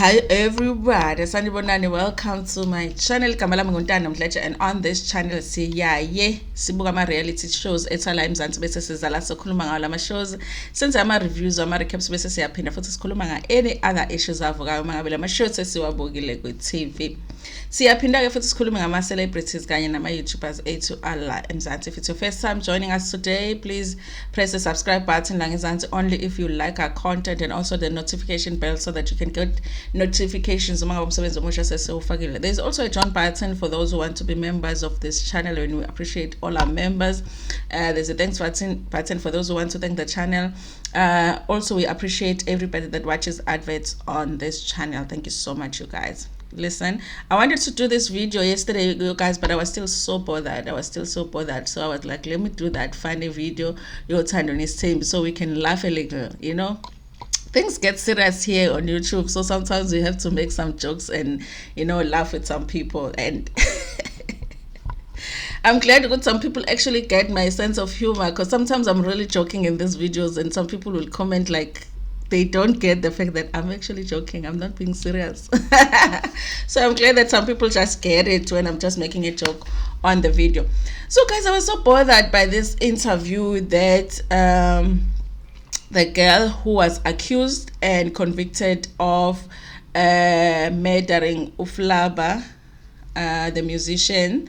Hi everybody, sanibonani, welcome to my channel. Igama lami nguNtando Mdletshe, and on this channel sibuka ama-reality shows ethala eMzansi bese siza la sikhuluma ngawo lama shows, senza ama-reviews, ama-recaps bese siyaphinda futhi sikhuluma nga-any other issues avukayo uma ngabe lama shows sesiwabukile ku-TV. Siyaphinda-ke futhi sikhulume ngama-celebrities kanye nama-YouTubers ethu ala eMzansi. If it's your first time joining us today, please press the subscribe button la ngezansi only if you like our content, and also the notification bell so that you can get notifications. There's also a join button for those who want to be members of this channel, and we appreciate all our members. There's a thanks button for those who want to thank the channel. Also, we appreciate everybody that watches adverts on this channel. Thank you so much, you guys. Listen, I wanted to do this video yesterday, you guys, but I was still so bothered. So I was like, let me do that funny video your time on his team so we can laugh a little, you know. Things get serious here on YouTube, so sometimes we have to make some jokes and, you know, laugh with some people. And I'm glad that some people actually get my sense of humor, because sometimes I'm really joking in these videos and some people will comment like they don't get the fact that I'm actually joking. I'm not being serious. So I'm glad that some people just get it when I'm just making a joke on the video. So guys, I was so bothered by this interview that the girl who was accused and convicted of murdering Flabba, the musician,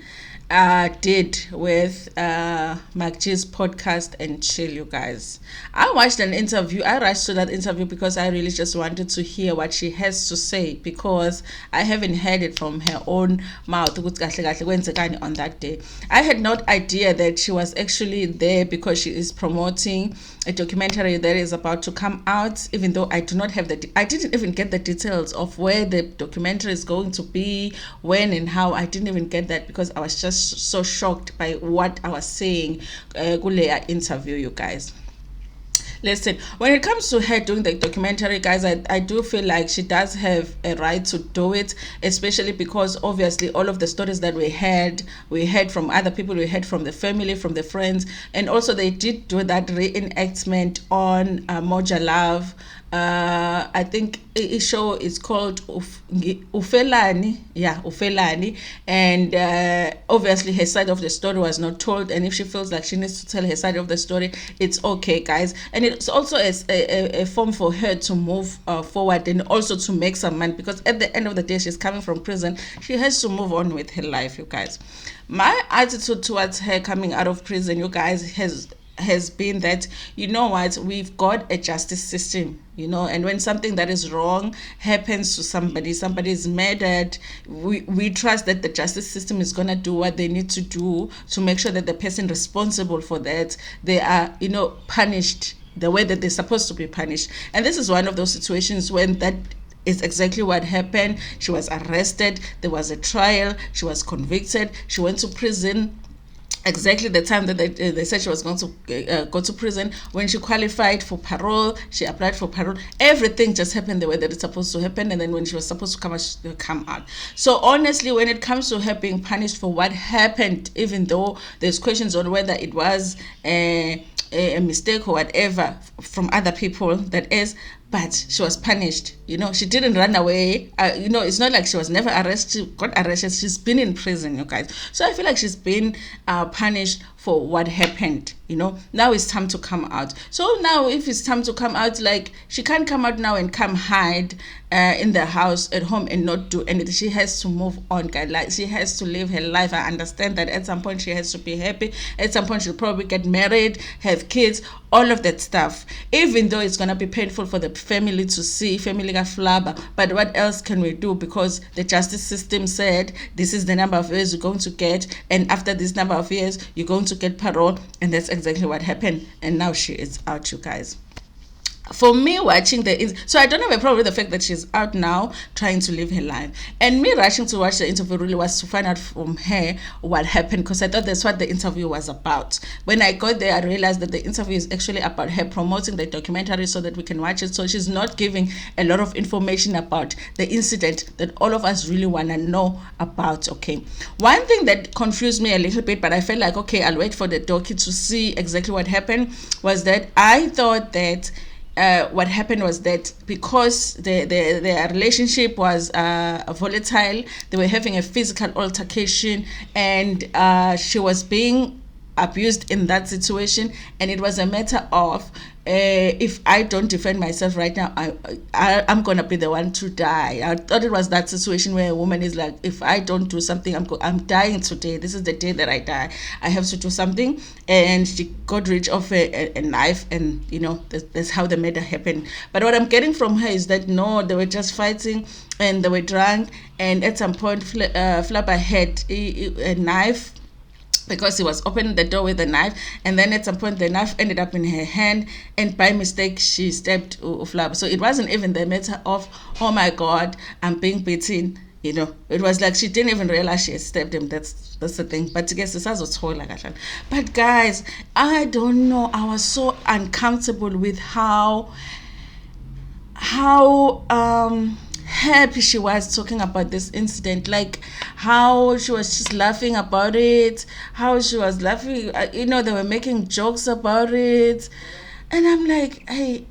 did with Mag's podcast and chill, you guys. I watched an interview. I rushed to that interview because I really just wanted to hear what she has to say, because I haven't heard it from her own mouth on that day. I had no idea that she was actually there because she is promoting a documentary that is about to come out, even though I do not have I didn't even get the details of where the documentary is going to be, when and how. I didn't even get that because I was just so shocked by what I was saying kule interview, you guys. Listen, when it comes to her doing the documentary, guys, I do feel like she does have a right to do it, especially because obviously all of the stories that we heard from other people, we heard from the family, from the friends, and also they did do that reenactment on Moja Love. I think a show is called Ufelani, Ufelani, and obviously her side of the story was not told, and if she feels like she needs to tell her side of the story, it's okay, guys. And it's also a form for her to move forward and also to make some money, because at the end of the day, she's coming from prison. She has to move on with her life, you guys. My attitude towards her coming out of prison, you guys, has been that, you know what, we've got a justice system, you know, and when something that is wrong happens to somebody is murdered, we trust that the justice system is going to do what they need to do to make sure that the person responsible for that, they are, you know, punished the way that they're supposed to be punished. And this is one of those situations when that is exactly what happened. She was arrested, there was a trial, she was convicted, she went to prison exactly the time that they said she was going to go to prison. When she qualified for parole, she applied for parole. Everything just happened the way that it's supposed to happen, and then when she was supposed to come out. So honestly, when it comes to her being punished for what happened, even though there's questions on whether it was a mistake or whatever from other people, that is, but she was punished. You know, she didn't run away. You know, it's not like she was never arrested, got arrested. She's been in prison, you guys. So I feel like she's been punished for what happened. You know, now it's time to come out. So now if it's time to come out, like, she can't come out now and come hide in the house at home and not do anything. She has to move on, guys. Like, she has to live her life. I understand that at some point she has to be happy. At some point she'll probably get married, have kids, all of that stuff. Even though it's gonna be painful for the family to see, family ka Flabba, but what else can we do? Because the justice system said this is the number of years you're going to get, and after this number of years you're going to get parole, and that's exactly what happened. And now she is out, you guys. For me, watching so I don't have a problem with the fact that she's out now trying to live her life, and me rushing to watch the interview really was to find out from her what happened, because I thought that's what the interview was about. When I got there, I realized that the interview is actually about her promoting the documentary so that we can watch it. So she's not giving a lot of information about the incident that all of us really want to know about. Okay, one thing that confused me a little bit, but I felt like, okay, I'll wait for the docu to see exactly what happened, was that I thought that what happened was that because their relationship was volatile, they were having a physical altercation, and she was being abused in that situation, and it was a matter of if I don't defend myself right now, I'm gonna be the one to die. I thought it was that situation where a woman is like, if I don't do something, I'm dying today. This is the day that I die. I have to do something. And she got rid of a knife, and that's how the murder happened. But what I'm getting from her is that no, they were just fighting, and they were drunk, and at some point Flabba had a knife, because he was opening the door with a knife, and then at some point the knife ended up in her hand, and by mistake she stabbed Flabba. So it wasn't even the matter of, oh my god, I'm being beaten. It was like she didn't even realize she had stabbed him. That's the thing. But guess this was like that. But guys, I don't know, I was so uncomfortable with how happy she was talking about this incident, like how she was just laughing about it, how she was laughing, they were making jokes about it, and I'm like, I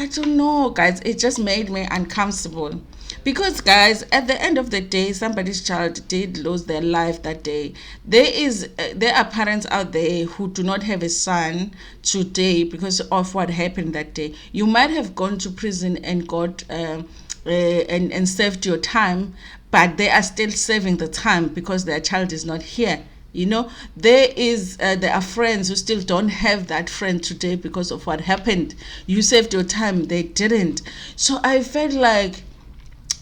don't know, guys, it just made me uncomfortable. Because guys, at the end of the day, somebody's child did lose their life that day. There are parents out there who do not have a son today because of what happened that day. You might have gone to prison and got and served your time, but they are still serving the time because their child is not here. There are friends who still don't have that friend today because of what happened. You served your time, they didn't. So I felt like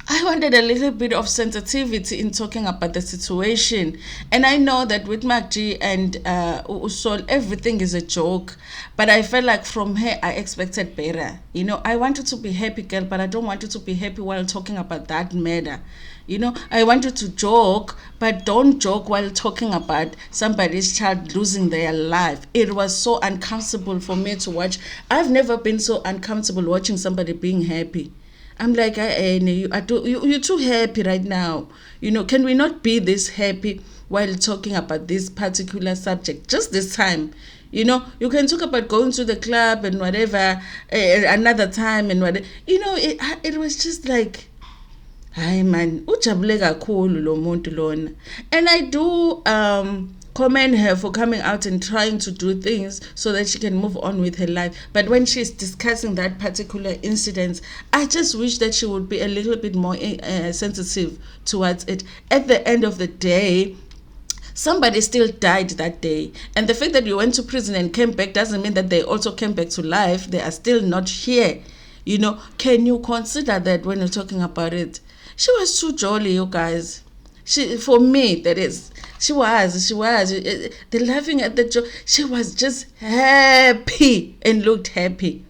I wanted a little bit of sensitivity in talking about the situation. And I know that with Magji and Usol, everything is a joke. But I felt like from her, I expected better. I wanted to be happy, girl, but I don't want you to be happy while talking about that murder. I want you to joke, but don't joke while talking about somebody's child losing their life. It was so uncomfortable for me to watch. I've never been so uncomfortable watching somebody being happy. I'm like, you're too happy right now. Can we not be this happy while talking about this particular subject? Just this time. You can talk about going to the club and whatever another time and whatever. It was just like, hi man, ujabule kakhulu lo muntu lona. And I do commend her for coming out and trying to do things so that she can move on with her life. But when she's discussing that particular incident, I just wish that she would be a little bit more sensitive towards it. At the end of the day, somebody still died that day. And the fact that you went to prison and came back doesn't mean that they also came back to life. They are still not here. Can you consider that when you're talking about it? She was too jolly, you guys. For me, that is. She was. They're laughing at the joke. She was just happy and looked happy.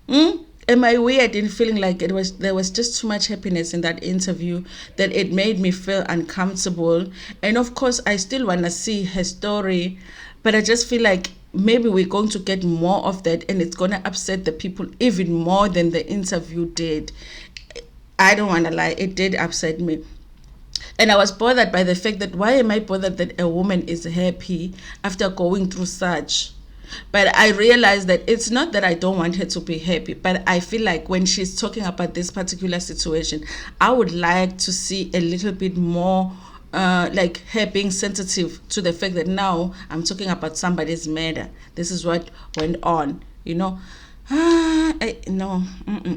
Am I weird in feeling like there was just too much happiness in that interview that it made me feel uncomfortable? And of course, I still want to see her story, but I just feel like maybe we're going to get more of that, and it's going to upset the people even more than the interview did. I don't want to lie, it did upset me. And I was bothered by the fact that, why am I bothered that a woman is happy after going through such? But I realized that it's not that I don't want her to be happy, but I feel like when she's talking about this particular situation, I would like to see a little bit more like her being sensitive to the fact that now I'm talking about somebody's murder. This is what went on,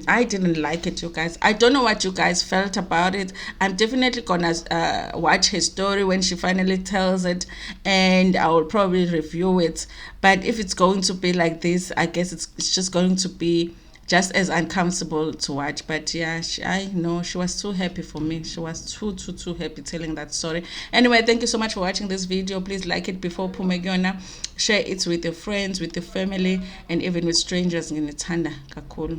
I didn't like it, you guys. I don't know what you guys felt about it. I'm definitely gonna watch her story when she finally tells it, and I will probably review it. But if it's going to be like this, I guess it's just going to be just as uncomfortable to watch. But yeah, I know she was too happy for me. She was too happy telling that story. Anyway, thank you so much for watching this video. Please like it before Pumegiona. Share it with your friends, with your family, and even with strangers. Ntando kakhulu.